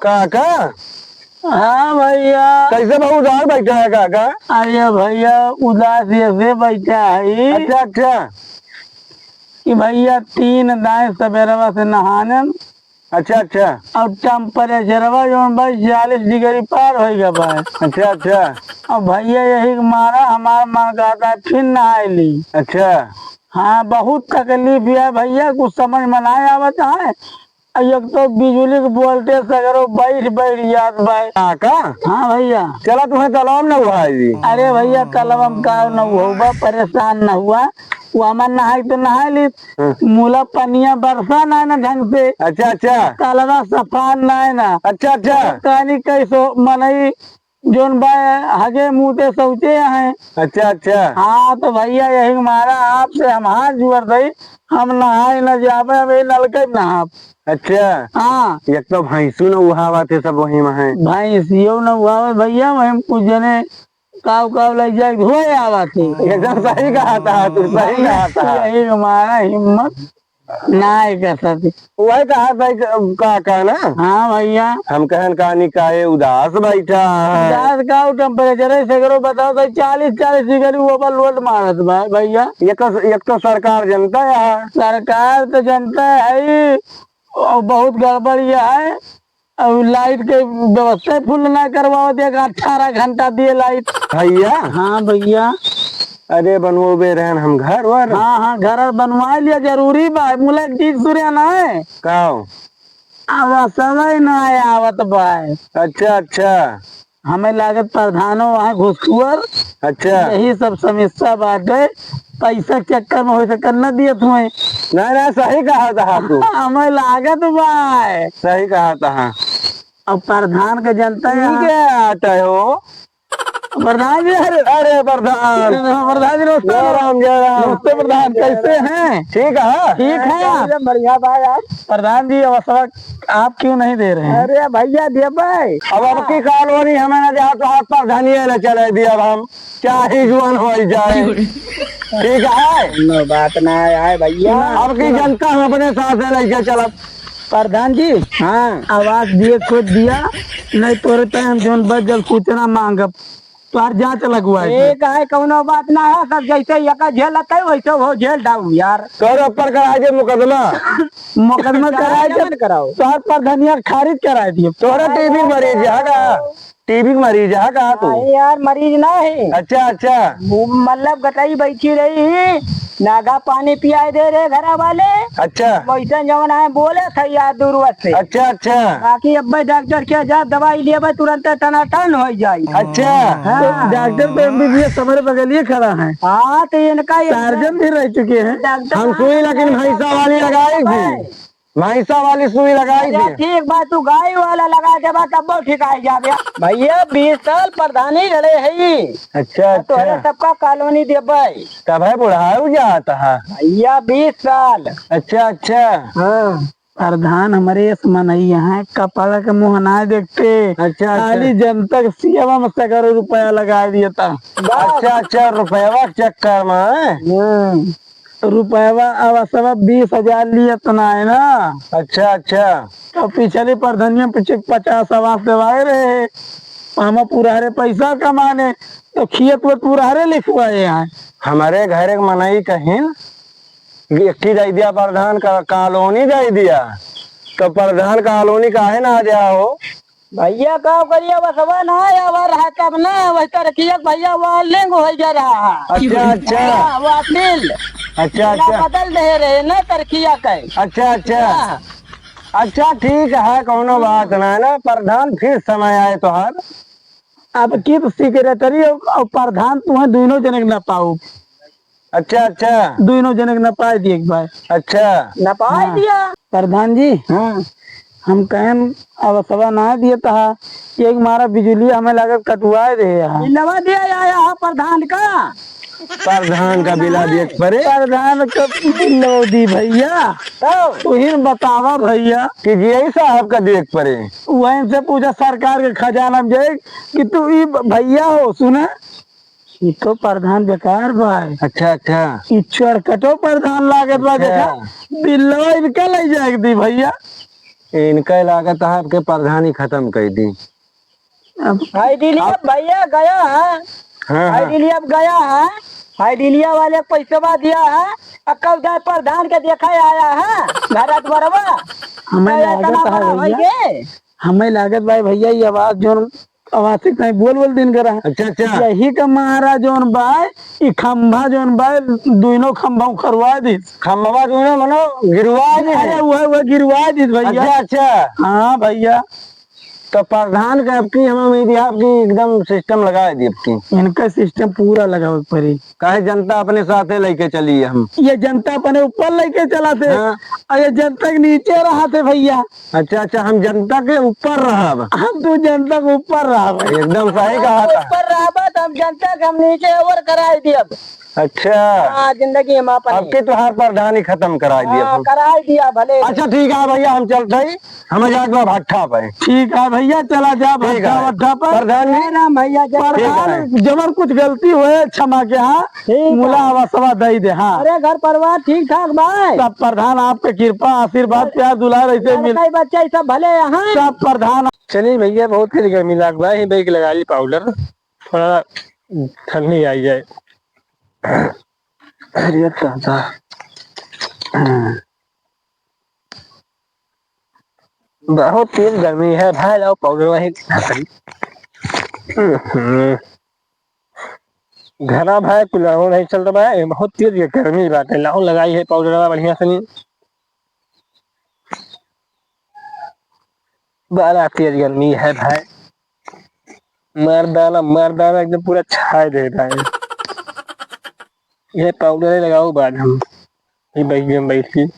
काका। हाँ भैया। कैसे बहु उधार बैठा है काका? अरे भैया उदास ऐसे बैठा है अच्छा अच्छा। कि भैया 3 दाएं सवेरवा से नहाने अच्छा अच्छा। और टेम्परेचरवा जो भाई 40 डिग्री पार हो गया भाई। अच्छा अच्छा। और भैया यही मारा हमारा मन कहता है फिर नहा ली। अच्छा। हाँ बहुत तकलीफ है भैया, कुछ समझ में नहीं आवता है। एक तो बिजली के वोल्टेज अगर बैठ बैठ जात भाई। काका। हाँ भैया। चला तुम्हें तालाब न हुआ है जी। अरे भैया कलम का न हुआ, परेशान न हुआ। वो हमार नहाई तो नहा ली, मूला पनिया बरसा ना ना ढंग से। अच्छा अच्छा। कलवा सफान ना है ना। अच्छा अच्छा। कहानी कैसो मनई जोन भाई हगे मुँह ते सोचे हैं। अच्छा अच्छा। हाँ तो भैया यही मारा आपसे हम हाथ जोड़ दई, हम नहाए न जावे अब नलके नहा। अच्छा। हाँ एक तो भैंसू न उहावा थे सब वही में है। भैंसियो न हुआ भैया, हम कुछ जने काव काव लग जाए धोए आवा थे। एकदम सही कहा था तू, सही कहा था। यही हमारा हिम्मत ना कर सकती। वही कहा था काका ना। हाँ भैया। हम कहन कहानी काहे उदास बैठा है। उदास का टेम्परेचर है सगरो बताओ तो 40 डिग्री ओवर लोड मारत भाई भैया। एक तो सरकार जनता है। सरकार तो जनता है ही, और बहुत गड़बड़ ये है। और लाइट के व्यवस्था फुल ना करवाओ, 18 घंटा दिए लाइट। भैया। हाँ भैया। अरे बनवोबे रहन हम घर वर। हाँ हाँ घर बनवा लिया जरूरी बा, मुला चीज सूर्य ना है। काओ। अब समय ना आया आवत भाई। अच्छा अच्छा। हमें लागत प्रधानो वहाँ घुसखोर। अच्छा। यही सब समस्या बाटे, पैसा के चक्कर में हो सके न दिए तुम्हें। नहीं नहीं सही कहा था तू। हमें लागत भाई। सही कहा था। अब प्रधान के जनता है। क्या आता हो प्रधान जी। अरे प्रधान। प्रधान जी नमस्ते। जय राम जय राम। नमस्ते प्रधान, कैसे हैं? ठीक है। ठीक है बढ़िया भाई। आप प्रधान जी अवसर आप क्यों नहीं दे रहे हैं? अरे भैया दे भाई। अब आपकी कॉलोनी हमें न जहाँ तो हाथ पर धनिया न चले दिया, अब हम चाहे जुआन हो जाए। ठीक है no, बात ना आए भैया। आपकी जनता हम अपने साथ लेके चला। प्रधान जी। हाँ आवाज दिए खुद दिया, नहीं तोरे पे हम जोन बस जब सूचना मांगब तुहार जांच लगवा। एक है कोनो बात ना है, सब जैसे यका झेल है वैसे वो झेल डाऊ यार। तोरे ऊपर कराए दे मुकदमा। मुकदमा कराए दे कराओ, तोहर पर धनिया खारिज कराए दिए। तोरा टीबी मरीज है का? टीबी मरीज है का तू? यार मरीज ना है। अच्छा अच्छा। मतलब गटाई बैठी रही, नागा पानी पियाए दे रहे घर वाले। अच्छा। वैसे जवन है बोले थे यार दूरवत से। अच्छा अच्छा। बाकी अब भाई डॉक्टर के जा दवाई लिए तुरंत टनाटन हो जाये। अच्छा। तो डॉक्टर तो एमबीबीएस हमारे बगलिए खड़ा है। हाँ तो इनका सर्जन भी रह चुके हैं। हम सुई लेकिन भैंसा वाली लगाई थी, भैंसा वाली सुई लगाई थी। ठीक बात, तू गाय वाला लगा देबा तब ठीक आ जाबे। भैया 20 साल प्रधानी रहे है। अच्छा तो अच्छा। सबका कॉलोनी देबे तब है बुढ़ाऊ जाता है। भैया 20 साल। अच्छा अच्छा। हाँ प्रधान हमारे इस मनई है, कपड़ा के मुँह ना देखते। अच्छा खाली जनता के सेवा में सगर रुपया लगा दिया था। अच्छा अच्छा। रुपया के चक्कर में रुपया अब सब 20,000 लिए तना है ना। अच्छा अच्छा। तो पिछले प्रधानियों पीछे 50 आवास दिवाए रहे, हम पूरा पैसा कमाने तो खेत में पूरा लिखवाए हैं। हमारे घर एक मनई कहीन एक दे दिया प्रधान का कॉलोनी दे दिया, तो प्रधान कॉलोनी काहे ना आ जा हो भैया का करिए बस ना आवा रहा तब ना वैसा रखिए भैया वो लिंग हो जा रहा है। अच्छा अच्छा। वो अपील अच्छा अच्छा। बदल दे रहे ना तरकिया के। अच्छा अच्छा। अच्छा ठीक है, कोनो बात ना ना। प्रधान फिर समय आए तो हर अब की सेक्रेटरी और प्रधान तुम्हें दोनों जने न पाओ। अच्छा अच्छा। दोनों जने न पाए दिए भाई। अच्छा न पाए दिया प्रधान जी। हाँ हम कहन अब सवा ना दिए था, एक मारा बिजली हमें लागत कटवाए दे बिलवा दिया आया प्रधान का। प्रधान का बिला दिए परे। प्रधान का बिलो दी भैया, तो ही बतावा भैया कि यही साहब का देख परे। वहीं से पूछा सरकार के खजाना में जाए कि तू ई भैया हो सुना, ये तो प्रधान बेकार भाई। अच्छा अच्छा। चरकटो प्रधान लागत बा। देखा बिल्लो इनका ले जाए दी भैया। इनका लागत है आपके प्रधान ही खत्म कर दी। आइडिलिया भैया गया है, हाँ हाँ आइडिलिया गया है, आइडिलिया वाले को पैसा दिया है, अक्कल जाए प्रधान के देखा आया है भारत बरवा। हमें लागत है भैया, हमें लागत भाई भैया ये आवाज जो आवाज से कहीं बोल बोल दिन करा। अच्छा अच्छा यही का महाराज जोन बाय ई खंभा जोन बाय दोनों खंभा करवा दी, खम्बा दोनों मनो गिरवा दे। अरे वो गिरवा दी भैया। अच्छा अच्छा हाँ भैया, तो प्रधान का आपकी हमें उम्मीद है आपकी एकदम सिस्टम लगा दी आपकी। इनका सिस्टम पूरा लगा पड़ी। काहे जनता अपने साथ लेके चली है हम। ये जनता अपने ऊपर लेके चला थे हाँ। और ये जनता के नीचे रहा थे भैया। अच्छा अच्छा हम जनता के ऊपर रहा। हम तो जनता के ऊपर रहा भाई। एकदम सही कहा था। ऊपर रहा तो हम जनता के हम नीचे ओवर कराई दिया। अच्छा हाँ जिंदगी हम अपन आपके तुहार प्रधान ही खत्म करा दिया। हाँ, कराई दिया भले। अच्छा ठीक है भैया हम चलते ही हमें जाके भट्ठा पे। ठीक है भैया चला जा ठीक है। भट्ठा पर। प्रधान जी राम भैया प्रधान जबर कुछ गलती हुए क्षमा के हाँ मुला हवा सवा दे दे। हाँ अरे घर परिवार ठीक ठाक भाई सब। प्रधान आपके कृपा आशीर्वाद प्यार दुलार ऐसे मिल बच्चे सब भले यहाँ सब प्रधान। चलिए भैया बहुत तेज गर्मी लग रहा है बैग लगा ली पाउडर थोड़ा ठंडी आई जाए। अरे दादा बहुत तेज गर्मी है भाई लाओ पाउडर वही घरा भाई कुलाहो नहीं चलता भाई बहुत तेज गर्मी बात है लाओ लगाई है पाउडर बढ़िया से नहीं बड़ा तेज गर्मी है भाई मर्दाना एकदम पूरा छाए दे रहा है। ये पाउडर लगाओ बाद हम ये बैठी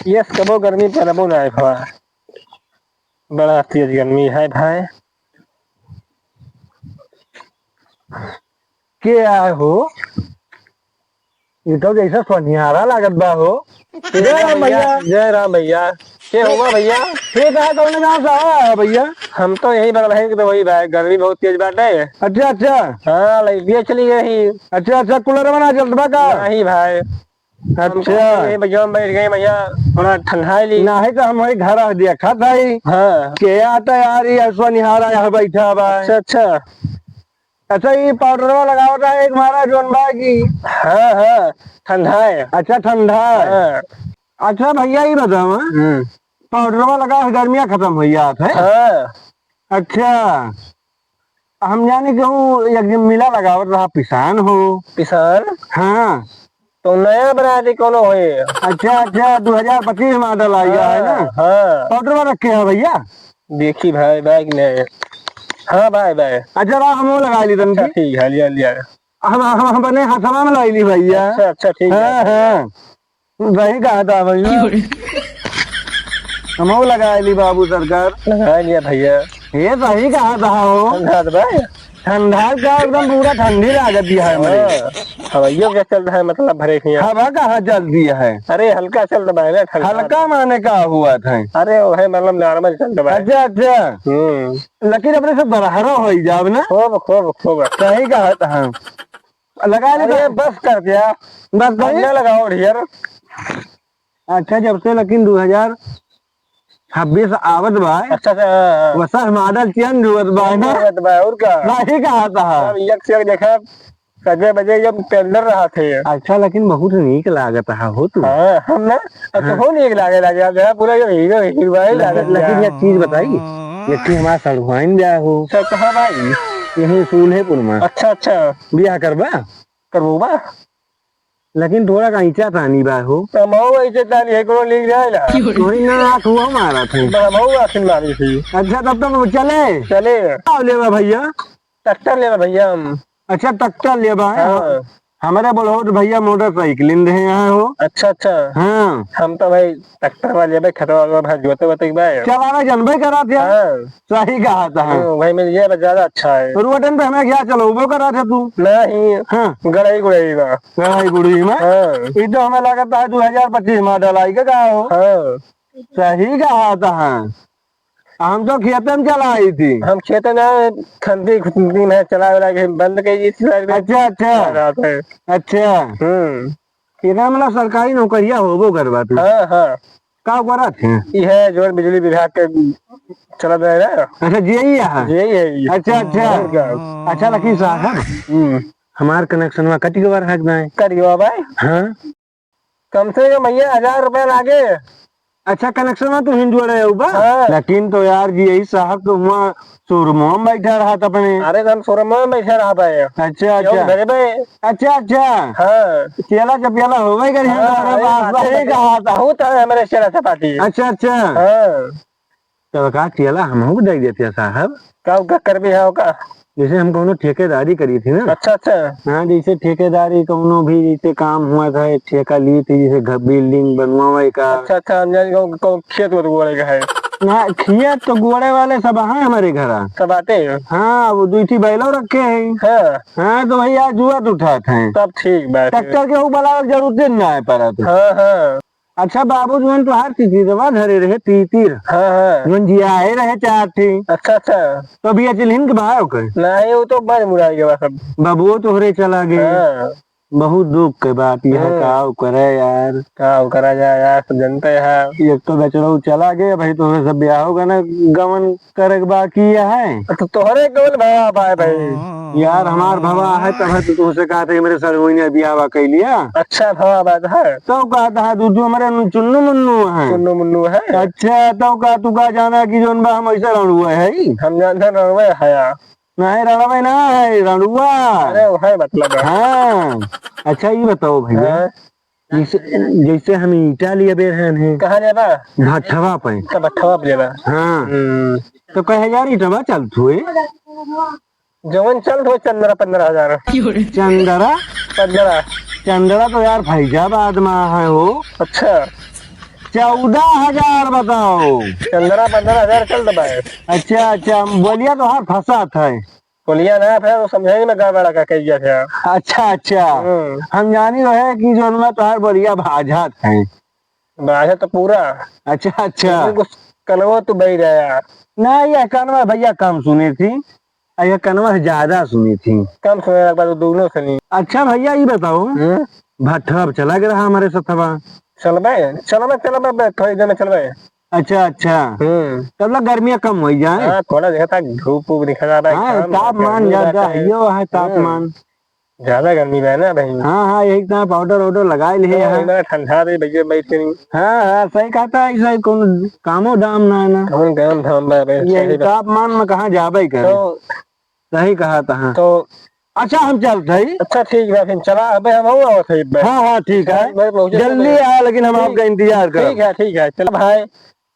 ये सबो गर्मी पर अब ना भाई बड़ा तेज गर्मी है भाई। क्या हो ये तो जैसा सोनिहारा लागत बा हो। जय राम भैया। जय राम भैया। क्या हुआ भैया? ठीक है तो गाँव से आया भैया। हम तो यही बगल है कि तो वही भाई गर्मी बहुत तेज बात है। अच्छा अच्छा हाँ लाइट चली गई। अच्छा अच्छा कूलर बना चलता का नहीं भाई। अच्छा भैया बैठ गए भैया थोड़ा ठंडा ली ना है तो हम वही घर आ दिया खा था ही। हाँ के आता यार ये सोनिहारा यहाँ बैठा बा। अच्छा अच्छा अच्छा ये पाउडर लगाओ था एक हमारा जोन बा की। हाँ हाँ ठंडा है। अच्छा ठंडा है। अच्छा भैया ये बताओ पाउडर लगा गर्मियाँ खत्म हो जाता है। हाँ। अच्छा हम जाने कहूँ एक मिला लगावत रहा पिसान हो। पिसान हाँ तो नया बना दे कौन हो। अच्छा अच्छा 2025 मॉडल आ गया है ना। हाँ पाउडर रखे हैं भैया देखी भाई बैग ने। हाँ भाई भाई अच्छा रहा हम लगा ली तुम। ठीक है लिया लिया हम बने हाथवा में लाई ली भैया। अच्छा अच्छा ठीक है। हाँ वही कहा था भैया हम लगा ली बाबू सरकार लगा लिया भैया। ये सही कहा था हो ठंडा का एकदम पूरा ठंडी लागत दिया है हमारे। हवाइयों क्या चल रहा है मतलब भरे हवा कहाँ चल दिया है। अरे हल्का चल रहा है ना। हल्का माने का हुआ था। अरे वो है मतलब नॉर्मल चल रहा है। अच्छा अच्छा लेकिन अपने से बरहरा हो जाओ ना। खूब खूब खूब सही कहा था लगा ले बस कर दिया बस लगाओ यार। अच्छा जब से लेकिन 2026 आवत बा। अच्छा अच्छा वैसा मॉडल चेंज हुआ बा और का नहीं कहा था एक से देखा सजे बजे जब टेंडर रहा थे। अच्छा लेकिन बहुत नीक लागत है हो तू। हाँ हम ना अच्छा हो नीक लागे लगे पूरा जो हीरो लागत। लेकिन एक चीज बताइए ये कि हमारा सड़वाइन जा हो सब कहा भाई यही सूल्हेपुर में। अच्छा अच्छा बियाह करबा करबा लेकिन थोड़ा कहीं तानी बा हो तो मऊ ऐसे तानी है को लिख जाएगा थोड़ी ना आंख हुआ मारा था मऊ आखिर मारी थी। अच्छा तब तो चले चले ले भैया ट्रैक्टर ले भैया हम। अच्छा ट्रैक्टर ले हाँ। हमारे बोलो तो भैया मोटरसाइकिल रहे यहाँ हो। अच्छा अच्छा हाँ हम तो भाई ट्रैक्टर वाले खतरा जोते वोते चलाना जानबे करा थे। हाँ। सही कहा था भाई मेरे ये ज्यादा अच्छा है रोटन पे हमें क्या चलो वो करा था तू नहीं। हाँ गड़ाई गुड़ाई में गड़ाई गुड़ी में। हाँ। ये तो हमें लगता है 2025 मॉडल आई का हो। हाँ। सही कहा था। हम तो खेत में चलाई थी। हम खेत में खंती खुंती में चला बंद कर। अच्छा अच्छा अच्छा खेत मतलब सरकारी नौकरिया होबो करवा तू। हाँ हाँ का करा थे ये है जो बिजली विभाग के चला रहा है। अच्छा यही है अच्छा अच्छा लकी साहब हमार कनेक्शन में कटी बार हक जाए कट गया भाई। हाँ कम से कम भैया 1000 रुपया लागे। अच्छा कनेक्शन में तो हिंदू रहे हो हाँ। लेकिन तो यार जी यही साहब तो वहाँ शोरूम में बैठा रहा था अपने। अरे हम शोरूम में बैठा रहा था। अच्छा अच्छा हाँ चेला चपियाला हो गई कर कहा था हमारे चेला चपाती। अच्छा हाँ तो का चेला हम दे देते साहब का कर भी है का जैसे हम कोनो ठेकेदारी करी थी ना। अच्छा हाँ जैसे ठेकेदारी कोनो भी जैसे काम हुआ था ठेका ली थी जैसे घर बिल्डिंग बनवावे का। अच्छा खेत का है ना खेत तो गोड़े वाले सब हैं हमारे घर सब आते हैं। हाँ वो दूसरी बैलो रखे हैं। हाँ तो भैया जुआत उठाते हैं तब ठीक बात ट्रैक्टर के ऊपर जरूरत ना है पर हाँ अच्छा बाबू जुन तो हर चीज दवा धरे रहे तीर जुन जिया है रहे चार थी। अच्छा तो अभी चिल्हिन के बाहर होकर नहीं वो तो बस मुराई के बाद बाबू तो हरे चला गया। बहुत दुख के बात यह काव करे यार काव करा जाए यार सब जनते हैं। एक तो बेचड़ो चला गया भाई तो सब ब्याह होगा ना गमन करे के बाकी है तो तोहरे केवल भवा पाए भाई यार हमार भवा है तब तो तुमसे कहा था मेरे सर हुई ने ब्याह कर लिया। अच्छा भवा बात है तो कहा था दूध हमारे चुन्नू मुन्नू है। अच्छा तो कहा तू कहा जाना की जोन हम ऐसा रणुआ है हम जानते रणुआ है नहीं रणुआ ना है रणुआ अरे वो है मतलब हाँ। अच्छा ये बताओ भैया जैसे हम ईटा लिए बेर हैं कहाँ लेबा भट्ठवा पे भट्ठवा पे लेबा हाँ तो कहे यार ईटवा चल थुए जवन चल थो 15,000 चंदरा तो यार फैजाबाद में है हो। अच्छा 14,000 बताओ 15,000 चल दबा। अच्छा बोलिया तो हाँ फंसा था बोलिया ना फिर वो समझे में गड़बड़ा का कही गया था। अच्छा हम जानी रहे कि जो मैं तो बोलिया भाजा थे भाजा तो पूरा। अच्छा कनवा तो बही रहा यार ना ये कनवा भैया कम सुनी थी ये कनवा से ज्यादा सुनी थी कम सुने तो दोनों सुनी। अच्छा भैया ये बताओ भट्ठा चला गया हमारे सथवा चलबे थोड़ी देर में चलबे। अच्छा तब गर्मियाँ कम हो जाए थोड़ा देखा धूप दिखा जा रहा है तापमान ज्यादा है तापमान ज्यादा गर्मी है ना भाई। हाँ यही पाउडर लगा लिए ठंडा भी भैया बैठ के नहीं। हाँ सही कहता है ऐसा कौन कामो दाम ना ना काम धाम तापमान में कहाँ जाबे कर सही कहा था तो अच्छा हम चलते हैं। अच्छा ठीक है फिर चला अबे हम हाँ ठीक है जल्दी आया लेकिन हम आपका इंतजार कर। ठीक है चलो भाई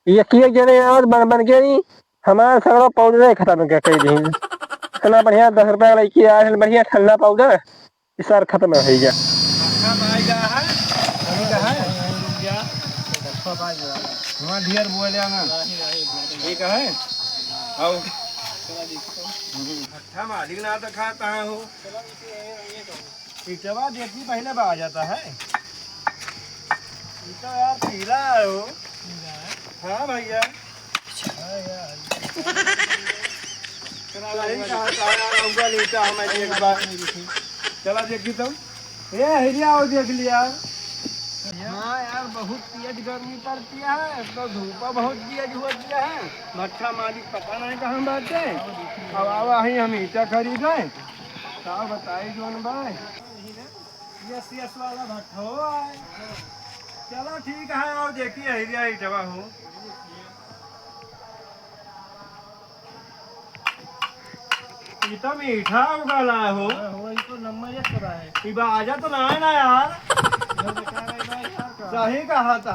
ये किए जने और बन के नहीं हमारा सगड़ा पाउडर खत्म कर कई दिन इतना बढ़िया 10 रुपया लेके आया बढ़िया ठंडा पाउडर इस बार खत्म हो गया। ढेर बोले ना ठीक है अच्छा मालिक ना तो खाता है हो इटवा देखी पहले आ जाता है तो यार पीला है हो। हाँ भैया चला देखी तुम ये हिरिया हो देख लिया। हाँ यार बहुत तेज गर्मी पड़ती है तो धूप बहुत तेज होती है भट्ठा मालिक पता नहीं कहाँ बैठे अब आवा ही हम ईटा खरीदे क्या बताए जोन भाई यस वाला भट्ठा हो चलो ठीक है और देखिए हिरिया ईटवा हो ईटा मीठा उगाला हो तो नंबर 1 करा है आजा तो ना यार सही कहा था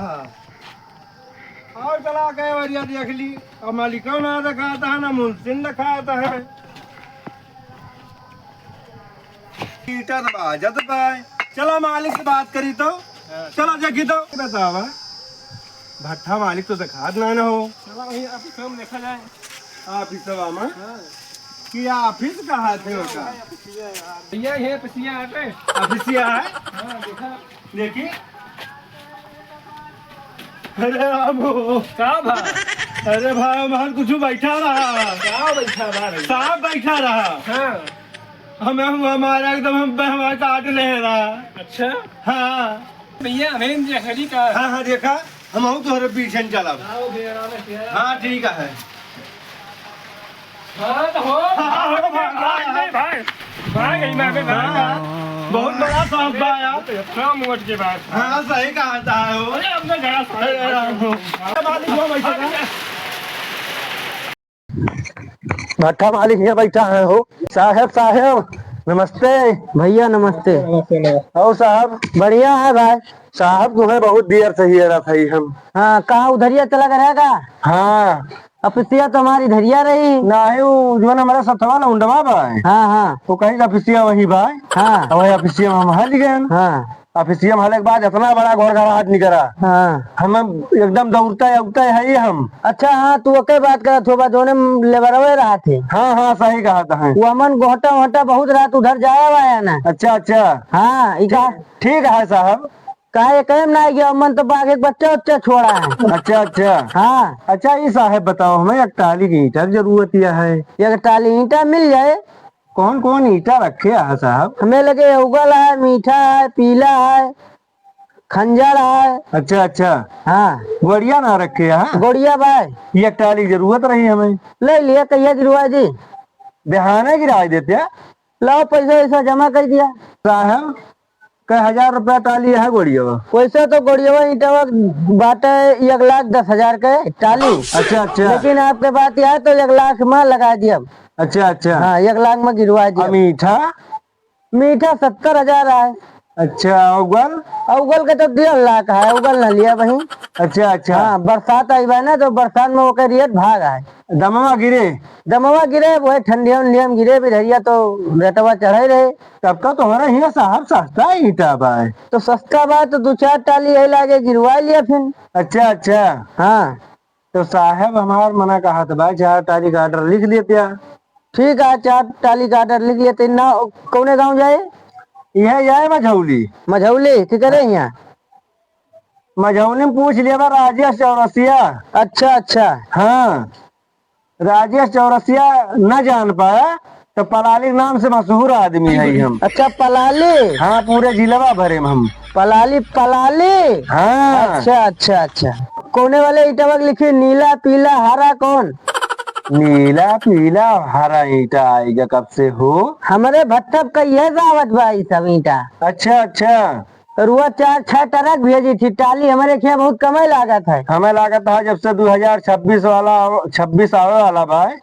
और चला गए वरिया देख ली और मालिकों ना दिखाता है ना मुंसिन दिखाता है ईटा जब पाए चलो मालिक से बात करी तो चलो देखी तो बतावा भट्ठा मालिक तो दिखा ना हो चलो वही ऑफिस में देखा जाए ऑफिस में कि ऑफिस कहाँ थे भैया ये पसिया है ऑफिसिया है देखी अरे अरे भाई वहाँ कुछ बैठा रहा साहब बैठा रहा हाँ हमें हमारा एकदम हमारा काट ले रहा। अच्छा हाँ भैया हमें हाँ देखा हम हूँ तोहरे पीछे चलब। हाँ ठीक है। बहुत बड़ा साहब के बाद। हाँ सही कहा था भट्टा मालिक यहाँ बैठा है हो। साहब साहब नमस्ते। भैया नमस्ते। और साहब बढ़िया है भाई। साहब तुम्हें बहुत देर से ही रहा था हम। हाँ कहाँ उधरिया चला रहेगा। हाँ अफिसिया तो हमारी धरिया रही। नहीं वो जो हमारा सतवा ना उंडवा भाई। हाँ हाँ तो कहीं अफिसिया वही भाई। हाँ वही अफिसिया हम हल गए। हाँ अफिसिया में हले के बाद इतना बड़ा घोड़ घड़ा हाथ निकला। हाँ हम एकदम दौड़ता उगता है ही हम। अच्छा हाँ तू ओके बात कर थोड़ा दोनों लेबर रहा थे। हाँ हाँ सही कहा था। वो अमन गोहटा वोटा बहुत रात उधर जाया हुआ है ना। अच्छा अच्छा हाँ ठीक है साहब। काहे कहे ना गया अमन तो बाघ एक बच्चा उच्चा छोड़ा है। अच्छा अच्छा हाँ अच्छा ये साहब बताओ हमें एक टाली की ईटा की जरूरत है। एक टाली ईटा मिल जाए। कौन कौन ईटा रखे है साहब। हमें लगे उगल है मीठा है पीला है खंजर है। अच्छा अच्छा हाँ बढ़िया ना रखे है। गोड़िया भाई ये टाली की जरूरत रही हमें। ले लिया कहिया गिरवा जी। बिहाने गिरा देते लाओ पैसा वैसा जमा कर दिया। साहब कई 1000 रुपया टाली है गोड़िया। पैसा तो गोड़िया ईटा बाटे 1,10,000 के टाली। अच्छा अच्छा लेकिन आपके बात यह है तो 1,00,000 में लगा दिया। अच्छा अच्छा हाँ 1,00,000 में गिरवा दिया। मीठा मीठा 70,000 है। अच्छा उगल उगल के तो 1,50,000 है। उगल न लिया वही। अच्छा अच्छा हाँ बरसात आई बा ना तो बरसात में वो रेट भाग आए। दमवा गिरे वो ठंडिया उंडिया में गिरे भी रहिया तो रेटवा चढ़े रहे। तब का तुम्हारा यहाँ साहब सस्ता है ईटा भाई। तो सस्ता बात तो 2-4 टाली है लागे गिरवा लिया फिर। अच्छा अच्छा हाँ तो साहब हमार मना कहा था भाई 4 टाली का ऑर्डर लिख लेते। ठीक है 4 टाली का ऑर्डर लिख लिया। ना कौने गाँव जाए। यह जाए मझौली। मझौली की करे यहाँ। मझौली में पूछ लिया राजेश चौरसिया। अच्छा अच्छा हाँ राजेश चौरसिया न जान पाया तो पलाली नाम से मशहूर आदमी है हम। अच्छा पलाली। हाँ पूरे जिला भरे में हम पलाली। हाँ अच्छा अच्छा अच्छा कोने वाले ईटा लिखी नीला पीला हरा कौन। नीला पीला हरा ईटा आएगा कब से हो। हमारे भट्टप का यह दावत भाई सब ईटा। अच्छा अच्छा रुआ 4-6 ट्रक भेजी थी टाली हमारे यहाँ बहुत कमाई लागत है। हमें लागत है जब से 2026 आवे वाला भाई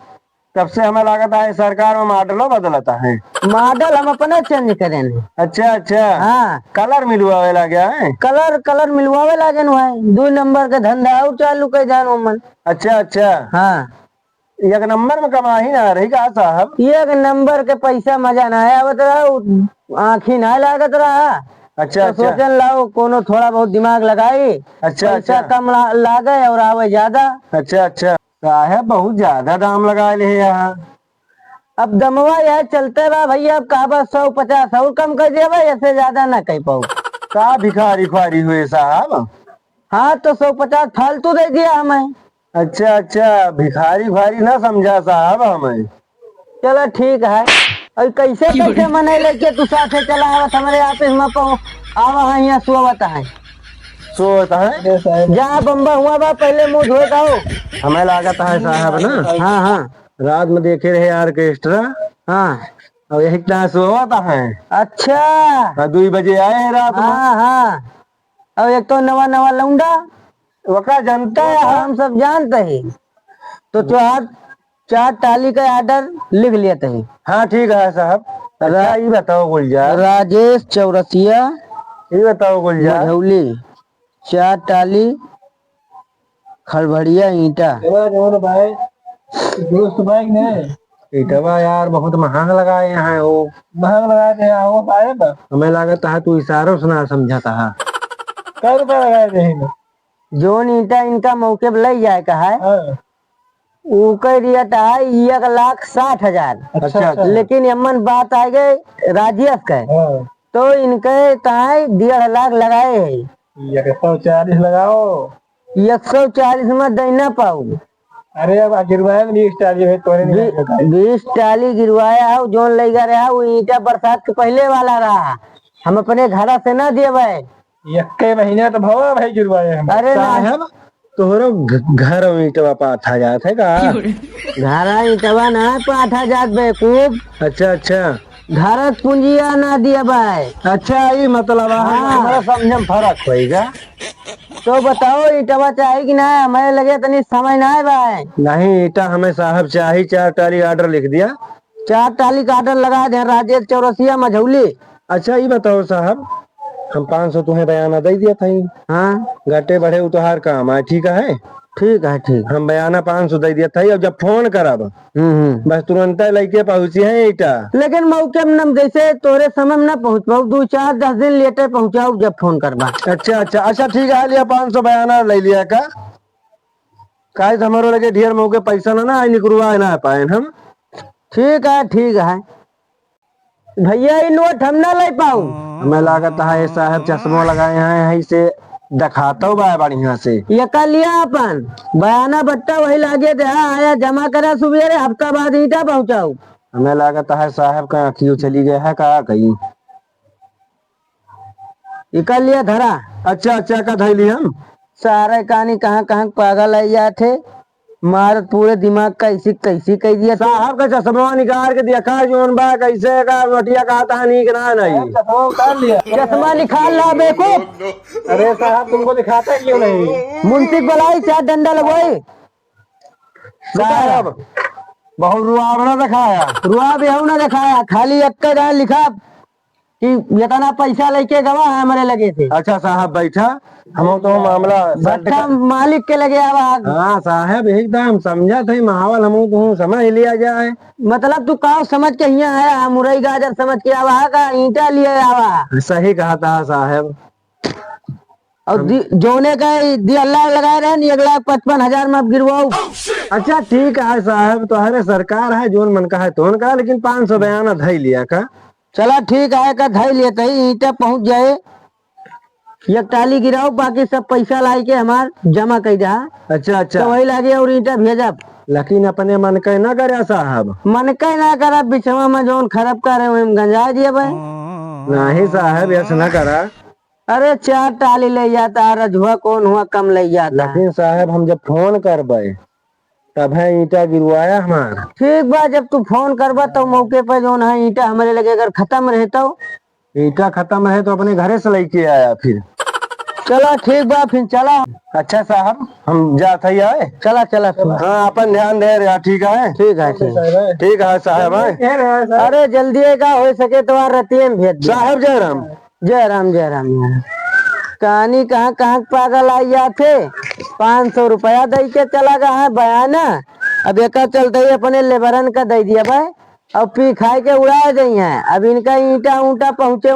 तब से हमें लागत है सरकार में मॉडलों बदलता है। मॉडल हम अपना चेंज करेंगे। अच्छा अच्छा हाँ कलर मिलवावे लगे है। कलर मिलवावे लागे भाई 2 नंबर का धंधा और चालू कर जानो मन। अच्छा अच्छा हाँ 1 नंबर में कमाही ना रही का साहब। 1 नंबर के पैसा मजा ना आवत रहा आँखी ना लागत रहा। अच्छा तो अच्छा सोचन लाओ कोनो थोड़ा बहुत दिमाग लगाई। अच्छा पैसा अच्छा कम लागे और आवे ज्यादा। अच्छा अच्छा साहब बहुत ज्यादा दाम लगा ले यहाँ। अब दमवा यह चलते बा भैया अब कहा 150 और कम कर दिया भाई ऐसे ज्यादा ना कह पाऊ। का भिखारी खुआरी हुए साहब। हाँ तो 150 फालतू दे दिया हमें। अच्छा अच्छा भिखारी खुआरी ना समझा साहब हमें। चलो ठीक है। और कैसे मने लेके तू साथे चला आवत हमारे ऑफिस में आवा है यहाँ सोवत है। सोता है जहाँ बम्बा हुआ बा पहले मुँह धोए का हो। हमें लागत है साहब ना। हाँ हाँ रात में देखे रहे ऑर्केस्ट्रा। हाँ और यही तरह सोता है। अच्छा 2 बजे आए हैं रात में। हाँ हाँ और एक तो नवा लौंडा वका जनता है हम सब जानते हैं। तो 4 टाली का ऑर्डर लिख लेते हैं। हाँ ठीक है साहब। अच्छा ये बताओ गुलजार। राजेश चौरसिया ये बताओ गुलजार मझौली 4 टाली खड़भड़िया ईटा। भाई दोस्त भाई ने ईटवा यार बहुत महंग लगाए हैं वो। महंग लगाए थे वो साहब। हमें लागत है तू इशारों से ना समझाता है। क्या रुपया लगाए थे जोन ईटा इनका मौके पे लग जाए का है। उनका रेट है 1,60,000। अच्छा लेकिन अमन बात आ गई राजेश का तो इनके ताए 1,50,000 लगाए है। 140 लगाओ। 140 में देना पाऊ। अरे अब गिरवाया 20 टाली है तोरे नहीं 20 टाली गिरवाया है जोन लेगा रहा वो ईटा बरसात के पहले वाला रहा। हम अपने घर से ना देवे यक्के महीने तो भवा भाई जुड़वाए हम। अरे साहब तोहरो घर में ईटवा पाथा जात है का? घरा ईटवा ना पाठा जात बेवकूफ, अच्छा अच्छा घरक पूंजिया ना दिया भाई। अच्छा ये मतलब हमारा समझ में फर्क होएगा। तो बताओ ईटवा चाहे कि ना? हमें लगे तनी समझ ना है भाई। नहीं ईटा हमें साहब चाहिए, 4 टाली ऑर्डर लिख दिया। 4 टाली का ऑर्डर लगा दे, राजेश चौरसिया मझौली। अच्छा ये बताओ साहब, हम 500 तुम्हें बयाना दे दिया था ही। हाँ घाटे बढ़े उतहार काम है, ठीक है? ठीक है ठीक। हम बयाना 500 दे दिया था ही, अब जब फोन करब बस तुरंत लेके पहुंची है ईटा। लेकिन मौके में न जैसे तोरे समय में ना पहुंच पाऊ, 2-4-10 दिन लेटे पहुंचाऊ जब फोन करबा। अच्छा अच्छा अच्छा ठीक है, लिया 500 बयाना ले लिया का? काहे हमारो लगे ढेर मौके पैसा ना निकलवा ना पाए हम। ठीक है भैया ये नोट हम ना ले पाऊ। हमें लागत है साहब चश्मा लगाए हैं यहीं से दिखाता हूँ बा बढ़िया से। ये कर लिया अपन बयाना बट्टा वही लागे दे, आया जमा करा सुबेरे, हफ्ता बाद ईटा पहुंचाऊ। हमें लागत है साहब का आँखियों चली गया है का कहीं। ये कर लिया धरा। अच्छा अच्छा का धैली हम सारे कहानी कहाँ कहाँ पागल आई जाते, मार पूरे दिमाग का इसी कैसी कह दिया। साहब का चश्मा निकाल के दिखा जोन बा कैसे का रोटिया का था नहीं कि ना नहीं। चश्मा उतार लिया, चश्मा निकाल ला बेवकूफ। अरे साहब तुमको दिखाता क्यों नहीं? मुंशी बुलाई 4 डंडा लगवाई। साहब बहुत रुआवना दिखाया। रुआ भी ना दिखाया, खाली एक का लिखा कि इतना पैसा लेके गवा है हमारे लगे थे। अच्छा साहब बैठा, हम तो मामला भट्टा मालिक के लगे आवाज। हाँ साहब एकदम समझा थे महावल, हम तो समझ लिया जाए। मतलब तू कहा समझ के यहाँ आया, मुरई गाजर समझ के आवा का ईटा लिए आवा। सही कहा था साहब। और जोने का अल्लाह लगाए रहे नहीं, 1,55,000 में अब गिरवाऊ। अच्छा ठीक है साहब, तो अरे सरकार है जोन मन का है तो का, लेकिन 500 बयाना धई लिया का? चला ठीक है का धई लेते ही ईटा पहुंच जाए, एक टाली गिराओ, बाकी सब पैसा लाई के हमार जमा कर जा। अच्छा अच्छा तो वही लागे और ईटा भेजा। लेकिन अपने मन के न करे साहब। मन के ना करा, बिछवा में जोन खराब करे वही गंजा दिए भाई। नहीं साहब ऐसा न करा। अरे 4 टाली ले जाता, रजुआ कौन हुआ कम ले जाता। लेकिन साहब हम जब फोन करबे तब है ईटा गिरवाया हमारा। ठीक बा, जब तू फोन करबा तो मौके पर जो है ईटा हमारे लगे अगर खत्म रहता हो। ईटा खत्म है तो अपने घरे से लेके आया फिर। चलो ठीक बा फिर चला। अच्छा साहब हम जाते ही आए। चला चला हाँ अपन ध्यान दे रहा, ठीक है? ठीक है ठीक है साहब। अरे जल्दी का हो सके तो रतिये में भेज साहब जय राम। जय राम जय राम। कहानी कहाँ कहाँ पागल आई जाते। 500 रुपया दे के चला गया है बयाना, अब एक चलते ही अपने लेबरन का दे दिया भाई, अब पी खाए के उड़ा दी है। अब इनका ईटा ऊंटा पहुंचे